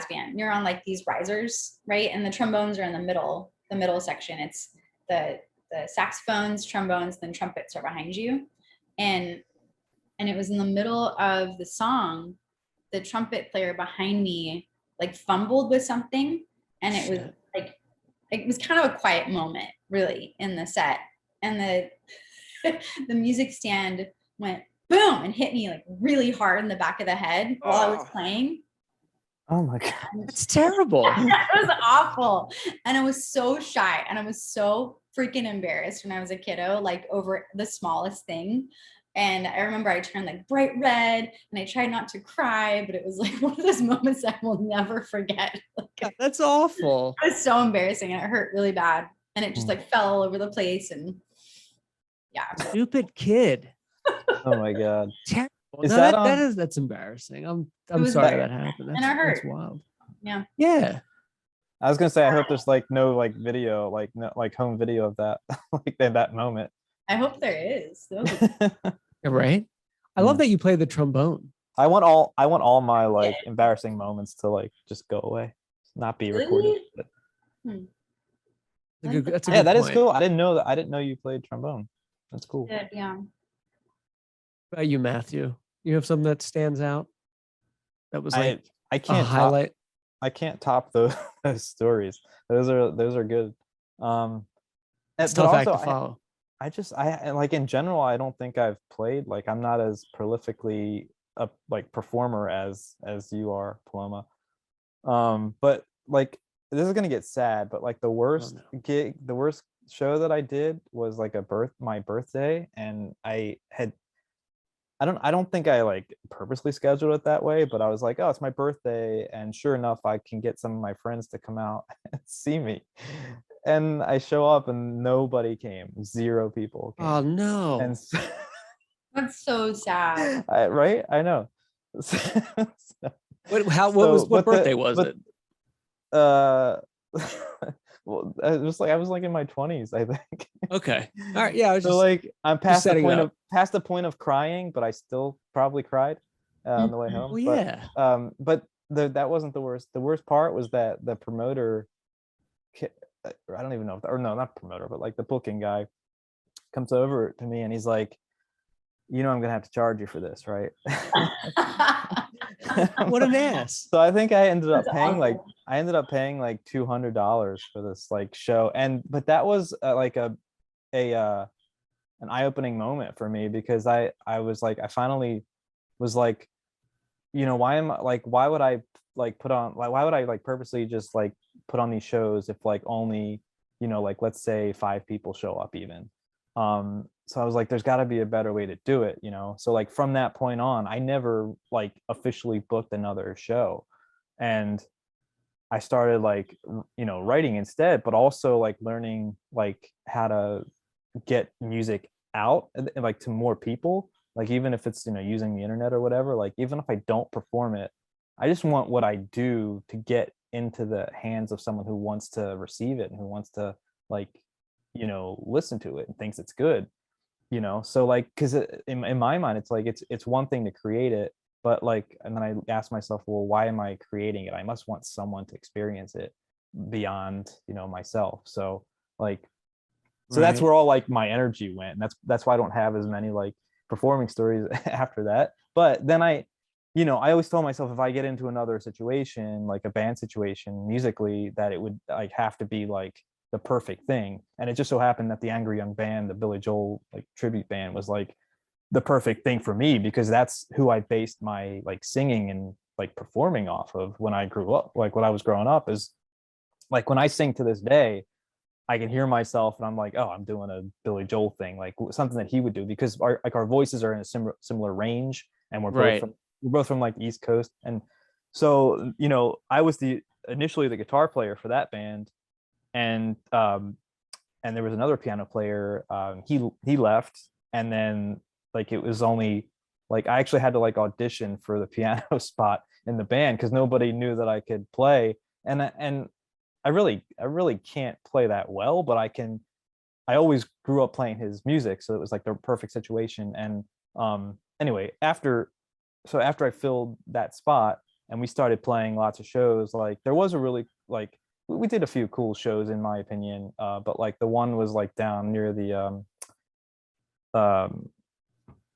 band. You're on like these risers, right? And the trombones are in the middle section. It's the saxophones, trombones, then trumpets are behind you. And it was in the middle of the song, the trumpet player behind me like fumbled with something, and it was like, it was kind of a quiet moment really in the set, and the music stand went boom and hit me like really hard in the back of the head while I was playing. Oh my God. That's terrible. That was awful. And I was so shy, and I was so freaking embarrassed when I was a kiddo, like over the smallest thing. And I remember I turned like bright red, and I tried not to cry, but it was like one of those moments I will never forget. That's awful. It was so embarrassing, and it hurt really bad. And it just like fell all over the place. And stupid kid. Oh my God. Terrible. Is that's embarrassing. I'm sorry that happened. And it hurt. That's wild. Yeah. Yeah. I was gonna say, I hope there's like no like video, like no like home video of that, like in that moment. I hope there is. Right. I love that you play the trombone. I want all my like embarrassing moments to like just go away, not be recorded. But... That's a yeah, good that point. is cool. I didn't know you played trombone. That's cool. Yeah. What about you, Matthew? You have something that stands out? That was like I can't highlight. I can't top those stories. Those are good. It's tough act to follow. I like in general, I don't think I've played, like I'm not as prolifically a like performer as you are, Paloma. But like this is gonna get sad, but like the worst gig, the worst show that I did was like my birthday, and I don't think I like purposely scheduled it that way, but I was like, oh, it's my birthday, and sure enough, I can get some of my friends to come out and see me. And I show up and nobody came. 0 people came. Oh no. And so, that's so sad. Right? I know. What birthday was it? Well, I was like in my 20s, I think. Okay. All right. Yeah. I was so like I'm past the point of crying, but I still probably cried on the way home. Well, yeah. But that wasn't the worst. The worst part was that the promoter, I don't even know or no, not promoter, but like the booking guy comes over to me and he's like, I'm gonna have to charge you for this, right? What an ass. So I think I ended up paying like $200 for this like show, but that was like an eye-opening moment for me, because I was like, I finally was like, why would I like why would I like purposely just like put on these shows if like only like let's say 5 people show up even. So I was like, there's got to be a better way to do it, so like from that point on, I never like officially booked another show, and I started like writing instead, but also like learning like how to get music out and like to more people, like even if it's using the internet or whatever, like even if I don't perform it, I just want what I do to get into the hands of someone who wants to receive it and who wants to like listen to it and thinks it's good, so like, because in my mind it's like it's one thing to create it, But like, and then I asked myself, well, why am I creating it? I must want someone to experience it beyond, myself. So like, so that's Right. where all like my energy went. And that's why I don't have as many like performing stories after that. But then I always told myself, if I get into another situation, like a band situation musically, that it would like have to be like the perfect thing. And it just so happened that the Angry Young Band, the Billy Joel like tribute band, was like the perfect thing for me, because that's who I based my like singing and like performing off of when I grew up. Like when I was growing up, is like when I sing to this day, I can hear myself and I'm like, oh, I'm doing a Billy Joel thing, like something that he would do, because our voices are in a similar range, and Right. we're both from like the East Coast. And so, I was initially the guitar player for that band, and there was another piano player. He left, and then like it was only like I actually had to like audition for the piano spot in the band because nobody knew that I could play. And I really can't play that well, but I always grew up playing his music, so it was like the perfect situation. And anyway, after I filled that spot and we started playing lots of shows, like there was a really like we did a few cool shows in my opinion, but like the one was like down near the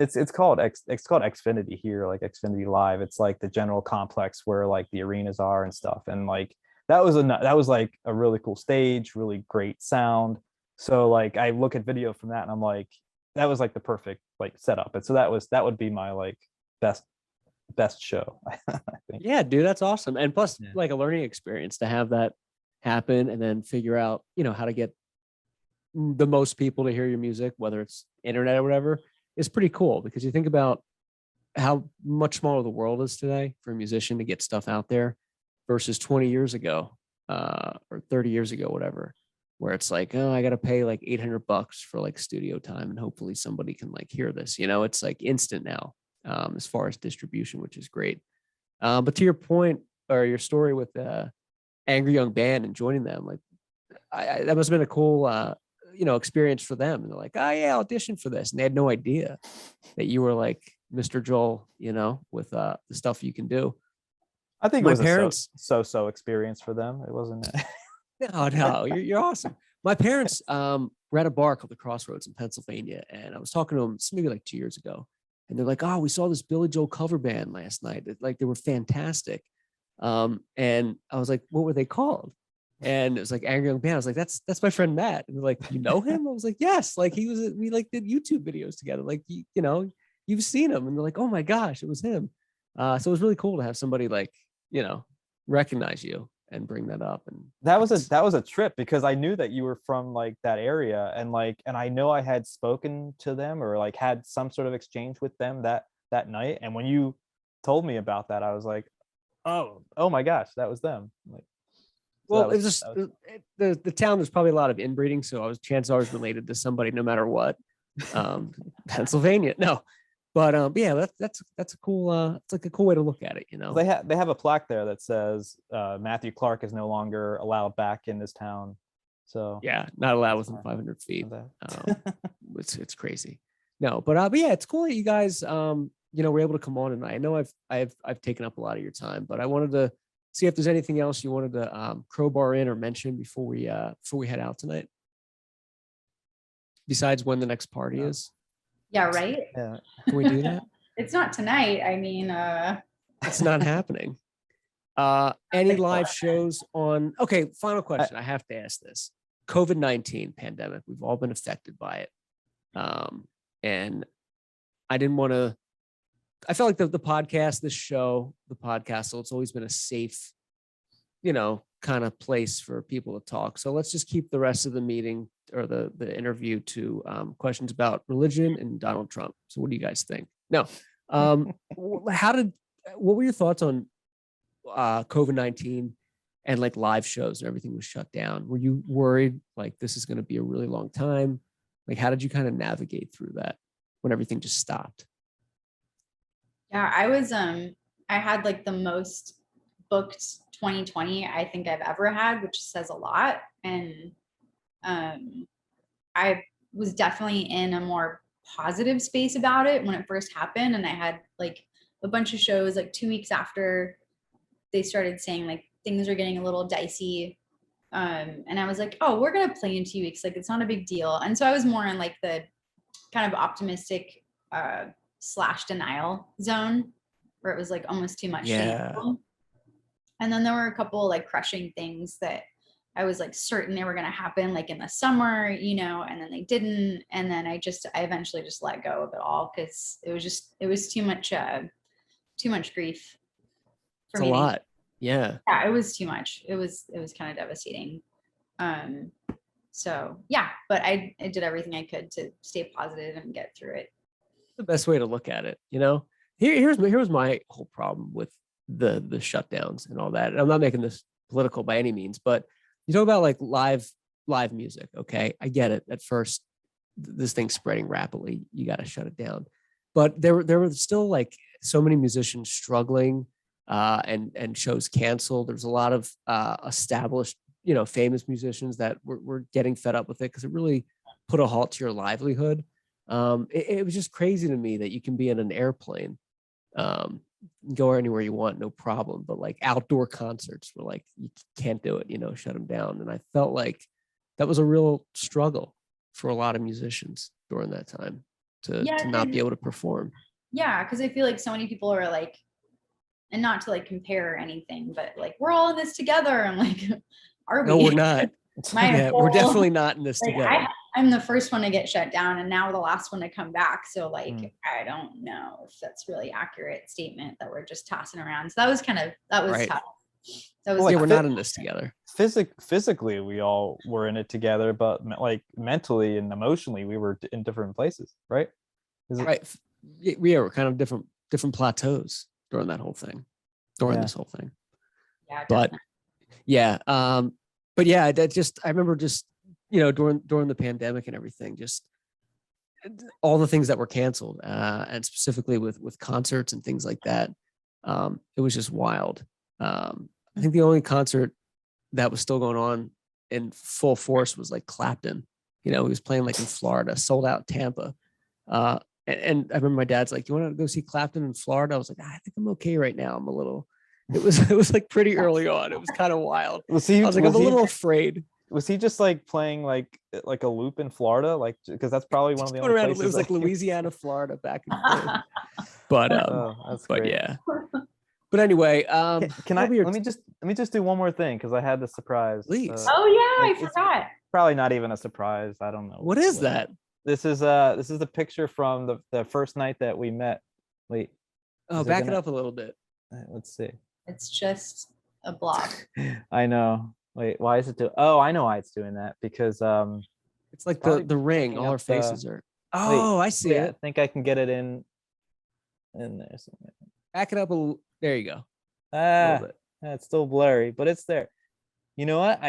it's called Xfinity here, like Xfinity Live. It's like the general complex where like the arenas are and stuff. And like that was like a really cool stage, really great sound. So like I look at video from that and I'm like, that was like the perfect like setup. And so that would be my like best show, I think. Yeah, dude, that's awesome. And plus, Yeah. like a learning experience to have that happen and then figure out, how to get the most people to hear your music, whether it's internet or whatever, is pretty cool, because you think about how much smaller the world is today for a musician to get stuff out there versus 20 years ago, or 30 years ago, whatever, where it's like, oh, I got to pay like $800 for like studio time and hopefully somebody can like hear this. It's like instant now, as far as distribution, which is great. But to your point, or your story with Angry Young Band and joining them, like that must have been a cool experience for them. And they're like, oh yeah, audition for this, and they had no idea that you were like Mr. Joel, with the stuff you can do. I think My it was parents, a so experience for them. It wasn't. no, you're awesome. My parents were at a bar called the Crossroads in Pennsylvania, and I was talking to them maybe like 2 years ago, and they're like, oh, we saw this Billy Joel cover band last night. Like they were fantastic. And I was like, what were they called? And it was like Angry Young Band. I was like, that's my friend Matt. And they're like, you know him? I was like, yes. Like we like did YouTube videos together. Like you've seen him. And they're like, oh my gosh, it was him. So it was really cool to have somebody like, recognize you and bring that up. And that was a trip, because I knew that you were from like that area, and I know I had spoken to them or like had some sort of exchange with them that night. And when you told me about that, I was like, oh my gosh, that was them. Like, so well, it was just the town. There's probably a lot of inbreeding, so chances are I was related to somebody no matter what. Pennsylvania, no, but yeah, that's a cool. It's like a cool way to look at it, they have a plaque there that says Matthew Clark is no longer allowed back in this town. So yeah, not allowed within 500 feet. It's crazy. No, but yeah, it's cool that you guys were able to come on tonight. I know I've taken up a lot of your time, but I wanted to see if there's anything else you wanted to crowbar in or mention before we head out tonight, besides when the next party is. Yeah, right. Yeah. Can we do that? It's not tonight. I mean, It's not happening. Any live shows on? Okay, final question. I have to ask this. COVID-19 pandemic. We've all been affected by it. And I didn't want to. I felt like the podcast, this show, the Podcastle, it's always been a safe, kind of place for people to talk. So let's just keep the rest of the meeting or the interview to questions about religion and Donald Trump. So what do you guys think? No. What were your thoughts on COVID-19 and like live shows and everything was shut down? Were you worried like this is going to be a really long time? Like, how did you kind of navigate through that when everything just stopped? yeah, I had like the most booked 2020 I think I've ever had, which says a lot. And I was definitely in a more positive space about it when it first happened. And I had like a bunch of shows like 2 weeks after they started saying like things are getting a little dicey. And I was like, oh, we're going to play in 2 weeks. Like, it's not a big deal. And so I was more in like the kind of optimistic / denial zone where it was like almost too much. Yeah. And then there were a couple like crushing things that I was like certain they were going to happen like in the summer, you know, and then they didn't. And then I eventually just let go of it all because it was too much grief for me. It's a lot. Yeah. Yeah, it was too much. It was kind of devastating. So yeah, but I did everything I could to stay positive and get through it. The best way to look at it, you know. Here was my whole problem with the shutdowns and all that. And I'm not making this political by any means, but you talk about like live music. Okay, I get it. At first, this thing's spreading rapidly. You got to shut it down. But there were still like so many musicians struggling, and shows canceled. There's a lot of established, you know, famous musicians that were getting fed up with it because it really put a halt to your livelihood. It was just crazy to me that you can be in an airplane, go anywhere you want, no problem. But like outdoor concerts were like, you can't do it, you know, shut them down. And I felt like that was a real struggle for a lot of musicians during that time to not be able to perform. Yeah, because I feel like so many people are like, and not to like compare or anything, but like we're all in this together. I'm like, are we? No, we're not. We're definitely not in this like, together. I'm the first one to get shut down and now the last one to come back. So like, I don't know if that's really accurate statement that we're just tossing around. So that was right. Tough. That was we're not in this together. Physically, we all were in it together, but like mentally and emotionally, we were in different places, right? Right. We were kind of different plateaus during that whole thing, this whole thing. Yeah. Definitely. But yeah, I remember just, you know, during the pandemic and everything, just all the things that were canceled, and specifically with concerts and things like that. It was just wild. I think the only concert that was still going on in full force was like Clapton. You know, he was playing like in Florida, sold out Tampa. And I remember my dad's like, "You want to go see Clapton in Florida?" I was like, "I think I'm okay right now. I'm a little." It was like pretty early on. It was kind of wild. I was like, I'm a little afraid. Was he just like playing like a loop in Florida? Like, because that's probably one of the only places. It was like Louisiana, Florida, back and forth. But yeah. But anyway, can I let me just do one more thing because I had the surprise. Please. I forgot. Probably not even a surprise. I don't know. What is that? This is the picture from the first night that we met. Wait. Oh, back it up a little bit. Let's see. It's just a block. I know. Wait, why is it doing? Oh, I know why it's doing that because it's like the ring. All our faces are. Oh, I see it. I think I can get it in there somewhere. Back it up a little. There you go. It's still blurry, but it's there. You know what?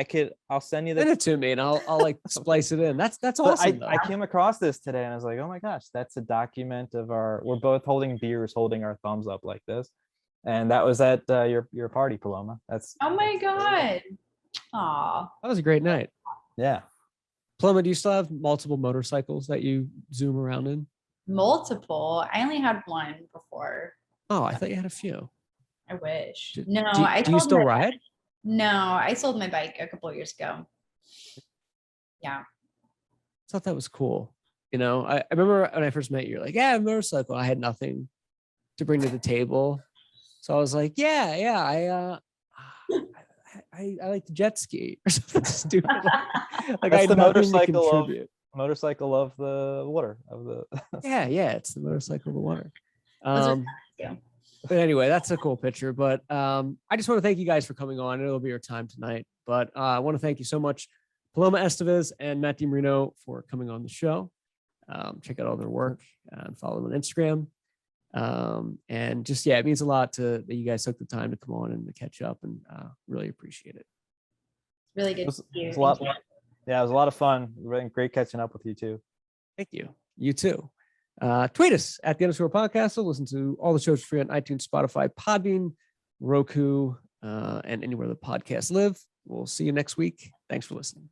I'll send you Send it to me and I'll like splice it in. That's awesome. I came across this today and I was like, oh my gosh, that's a document of we're both holding beers, holding our thumbs up like this. And that was at your party, Paloma. Oh my God. Aw. That was a great night. Yeah. Paloma, do you still have multiple motorcycles that you zoom around in? Multiple? I only had one before. Oh, I thought you had a few. I wish. Do you still ride? No, I sold my bike a couple of years ago. Yeah. I thought that was cool. You know, I remember when I first met you, you're like, yeah, I have a motorcycle. I had nothing to bring to the table. So I was like, I like to jet ski or something stupid. Like that's the motorcycle of the water of the. yeah, it's the motorcycle of the water. But anyway, that's a cool picture. But I just want to thank you guys for coming on. It'll be your time tonight. But I want to thank you so much, Paloma Estevez and Matt DiMarino, for coming on the show. Check out all their work and follow them on Instagram. And just, it means a lot that you guys took the time to come on and to catch up, and really appreciate it. Really good to see you. It was a lot of fun. Really great catching up with you too. Thank you. You too. Tweet us at the Podcastle. Listen to all the shows for free on iTunes, Spotify, Podbean, Roku, and anywhere the podcasts live. We'll see you next week. Thanks for listening.